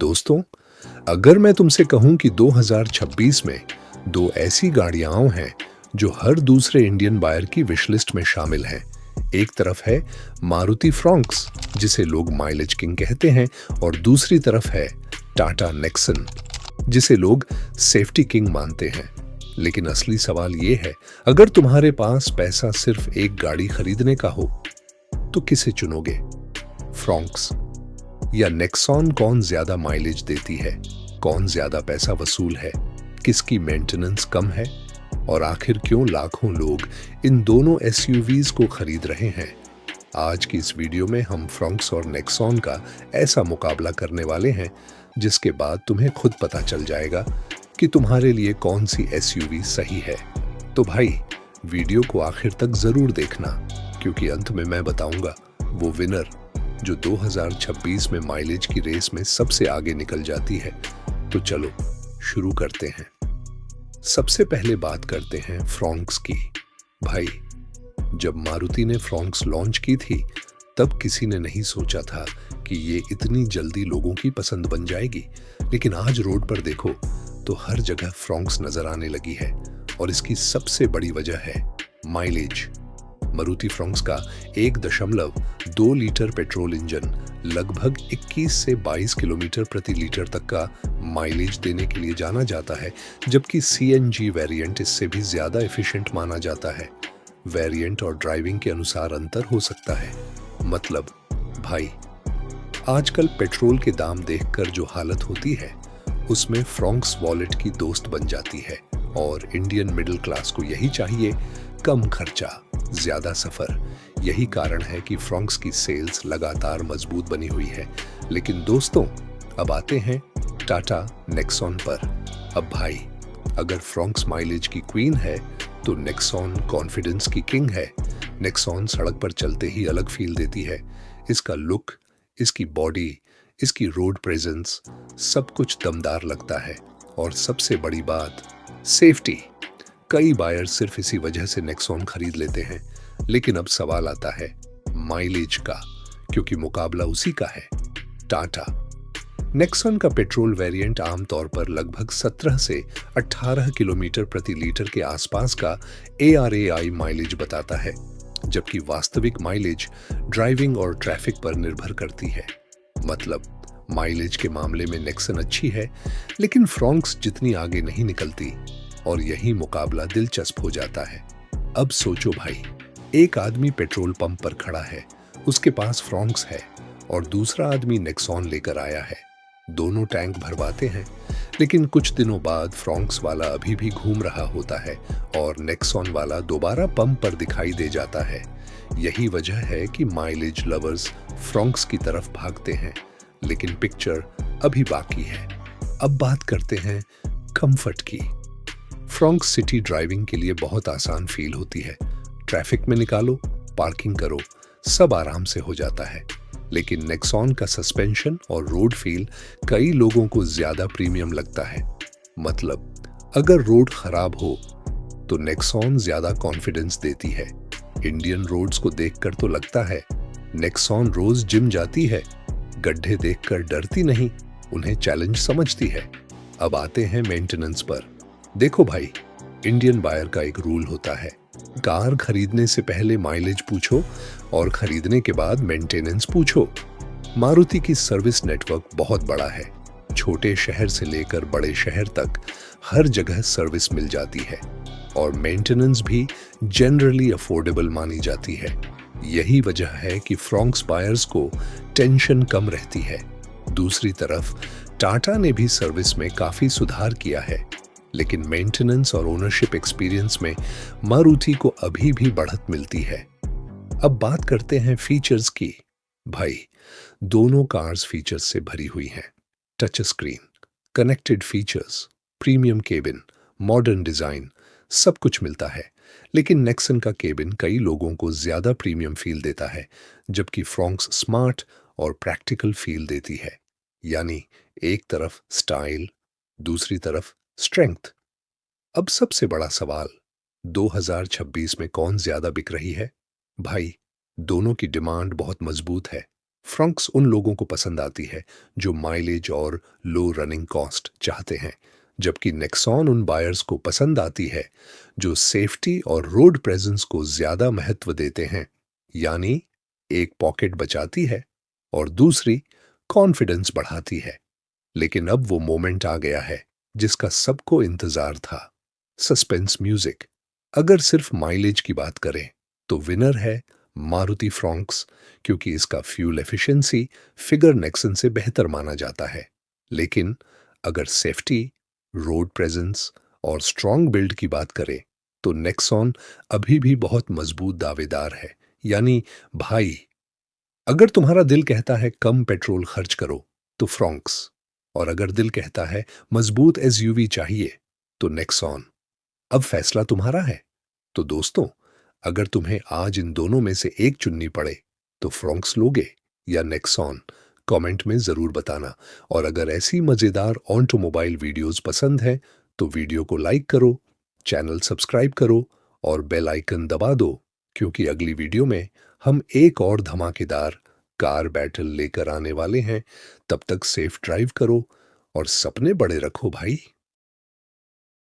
दोस्तों, अगर मैं तुमसे कहूं कि 2026 में दो ऐसी गाड़ियां हैं जो हर दूसरे इंडियन बायर की विश लिस्ट में शामिल हैं। एक तरफ है मारुति फ्रॉन्क्स, जिसे लोग माइलेज किंग कहते हैं, और दूसरी तरफ है टाटा नेक्सन, जिसे लोग सेफ्टी किंग मानते हैं। लेकिन असली सवाल यह है, अगर तुम्हारे पास पैसा सिर्फ एक गाड़ी खरीदने का हो तो किसे चुनोगे? फ्रॉन्क्स या नेक्सॉन? कौन ज्यादा माइलेज देती है? कौन ज्यादा पैसा वसूल है? किसकी मेंटेनेंस कम है? और आखिर क्यों लाखों लोग इन दोनों एसयूवीज को खरीद रहे हैं? आज की इस वीडियो में हम फ्रॉन्क्स और नेक्सॉन का ऐसा मुकाबला करने वाले हैं जिसके बाद तुम्हें खुद पता चल जाएगा कि तुम्हारे लिए कौन सी एसयूवी सही है। तो भाई, वीडियो को आखिर तक जरूर देखना, क्योंकि अंत में मैं बताऊंगा वो विनर जो 2026 में माइलेज की रेस में सबसे आगे निकल जाती है। तो चलो शुरू करते हैं। सबसे पहले बात करते हैं फ्रॉन्क्स की। भाई, जब मारुति ने फ्रॉन्क्स लॉन्च की थी तब किसी ने नहीं सोचा था कि ये इतनी जल्दी लोगों की पसंद बन जाएगी। लेकिन आज रोड पर देखो तो हर जगह फ्रॉन्क्स नजर आने लगी है, और इसकी सबसे बड़ी वजह है माइलेज। मारुति फ्रॉन्क्स का 1.2 लीटर पेट्रोल इंजन लगभग 21 से 22 किलोमीटर प्रति लीटर तक का माइलेज देने के लिए जाना जाता है, जबकि सीएनजी वेरिएंट इससे भी ज्यादा एफिशिएंट माना जाता है। वेरिएंट और ड्राइविंग के अनुसार अंतर हो सकता है। मतलब भाई, आजकल पेट्रोल के दाम देखकर जो हालत होती है उसमें फ्रॉन्क्स वॉलेट की दोस्त बन जाती है, और इंडियन मिडिल क्लास को यही चाहिए, कम खर्चा, ज्यादा सफर। यही कारण है कि फ्रॉन्क्स की सेल्स लगातार मजबूत बनी हुई है। लेकिन दोस्तों, अब आते हैं टाटा नेक्सॉन पर। अब भाई, अगर फ्रॉन्क्स माइलेज की क्वीन है तो नेक्सॉन कॉन्फिडेंस की किंग है। नेक्सॉन सड़क पर चलते ही अलग फील देती है। इसका लुक, इसकी बॉडी, इसकी रोड प्रेजेंस, सब कुछ दमदार लगता है। और सबसे बड़ी बात, सेफ्टी। कई बायर सिर्फ इसी वजह से नेक्सॉन खरीद लेते हैं। लेकिन अब सवाल आता है माइलेज का, क्योंकि मुकाबला उसी का है, टाटा। नेक्सॉन का पेट्रोल वेरिएंट आमतौर पर लगभग 17 से 18 किलोमीटर प्रति लीटर के आसपास का ARAI माइलेज बताता है, जबकि वास्तविक माइलेज ड्राइविंग और ट्रैफिक पर निर्भर करती है। मतलब माइलेज के मामले में नेक्सन अच्छी है, लेकिन फ्रॉन्क्स जितनी आगे नहीं निकलती, और यही मुकाबला दिलचस्प हो जाता है। अब सोचो भाई, एक आदमी पेट्रोल पंप पर खड़ा है, उसके पास फ्रॉन्क्स है, और दूसरा आदमी नेक्सॉन लेकर आया है। दोनों टैंक भरवाते हैं, लेकिन कुछ दिनों बाद फ्रॉन्क्स वाला अभी भी घूम रहा होता है और नेक्सॉन वाला दोबारा पंप पर दिखाई दे जाता है। यही वजह है कि माइलेज लवर्स फ्रॉन्क्स की तरफ भागते हैं। लेकिन पिक्चर अभी बाकी है। अब बात करते हैं कंफर्ट की। फ्रॉन्क्स सिटी ड्राइविंग के लिए बहुत आसान फील होती है। ट्रैफिक में निकालो, पार्किंग करो, सब आराम से हो जाता है। लेकिन नेक्सॉन का सस्पेंशन और रोड फील कई लोगों को ज्यादा प्रीमियम लगता है। मतलब अगर रोड खराब हो तो नेक्सॉन ज्यादा कॉन्फिडेंस देती है। इंडियन रोड्स को देखकर तो लगता है नेक्सॉन रोज जिम जाती है। गड्ढे देखकर डरती नहीं, उन्हें चैलेंज समझती है। अब आते हैं मेंटेनेंस पर। देखो भाई, इंडियन बायर का एक रूल होता है, कार खरीदने से पहले माइलेज पूछो और खरीदने के बाद मेंटेनेंस पूछो। मारुति की सर्विस नेटवर्क बहुत बड़ा है। छोटे शहर से लेकर बड़े शहर तक हर जगह सर्विस मिल जाती है, और मेंटेनेंस भी जनरली अफोर्डेबल मानी जाती है। यही वजह है कि फ्रॉन्क्स बायर्स को टेंशन कम रहती है। दूसरी तरफ टाटा ने भी सर्विस में काफी सुधार किया है, लेकिन मेंटेनेंस और ओनरशिप एक्सपीरियंस में मारुति को अभी भी बढ़त मिलती है। अब बात करते हैं फीचर्स की। भाई, दोनों कार्स फीचर्स से भरी हुई हैं। Touch screen, connected features, premium cabin, modern design, सब कुछ मिलता है। लेकिन नेक्सन का केबिन कई लोगों को ज्यादा प्रीमियम फील देता है, जबकि फ्रॉन्क्स स्मार्ट और प्रैक्टिकल फील देती है। यानी एक तरफ स्टाइल, दूसरी तरफ स्ट्रेंथ। अब सबसे बड़ा सवाल, 2026 में कौन ज्यादा बिक रही है? भाई, दोनों की डिमांड बहुत मजबूत है। फ्रंक्स उन लोगों को पसंद आती है जो माइलेज और लो रनिंग कॉस्ट चाहते हैं, जबकि नेक्सॉन उन बायर्स को पसंद आती है जो सेफ्टी और रोड प्रेजेंस को ज्यादा महत्व देते हैं। यानी एक पॉकेट बचाती है और दूसरी कॉन्फिडेंस बढ़ाती है। लेकिन अब वो मोमेंट आ गया है जिसका सबको इंतजार था, सस्पेंस म्यूजिक। अगर सिर्फ माइलेज की बात करें तो विनर है मारुति फ्रॉन्क्स, क्योंकि इसका फ्यूल एफिशिएंसी फिगर नेक्सन से बेहतर माना जाता है। लेकिन अगर सेफ्टी, रोड प्रेजेंस और स्ट्रॉन्ग बिल्ड की बात करें तो नेक्सॉन अभी भी बहुत मजबूत दावेदार है। यानी भाई, अगर तुम्हारा दिल कहता है कम पेट्रोल खर्च करो तो फ्रॉन्क्स, और अगर दिल कहता है मजबूत एसयूवी चाहिए तो नेक्सॉन। अब फैसला तुम्हारा है। तो दोस्तों, अगर तुम्हें आज इन दोनों में से एक चुननी पड़े तो फ्रॉन्क्स लोगे या नेक्सॉन? कमेंट में जरूर बताना। और अगर ऐसी मजेदार ऑटोमोबाइल वीडियोस पसंद है तो वीडियो को लाइक करो, चैनल सब्सक्राइब करो और बेल आइकन दबा दो, क्योंकि अगली वीडियो में हम एक और धमाकेदार कार बैटल लेकर आने वाले हैं। तब तक सेफ ड्राइव करो और सपने बड़े रखो भाई।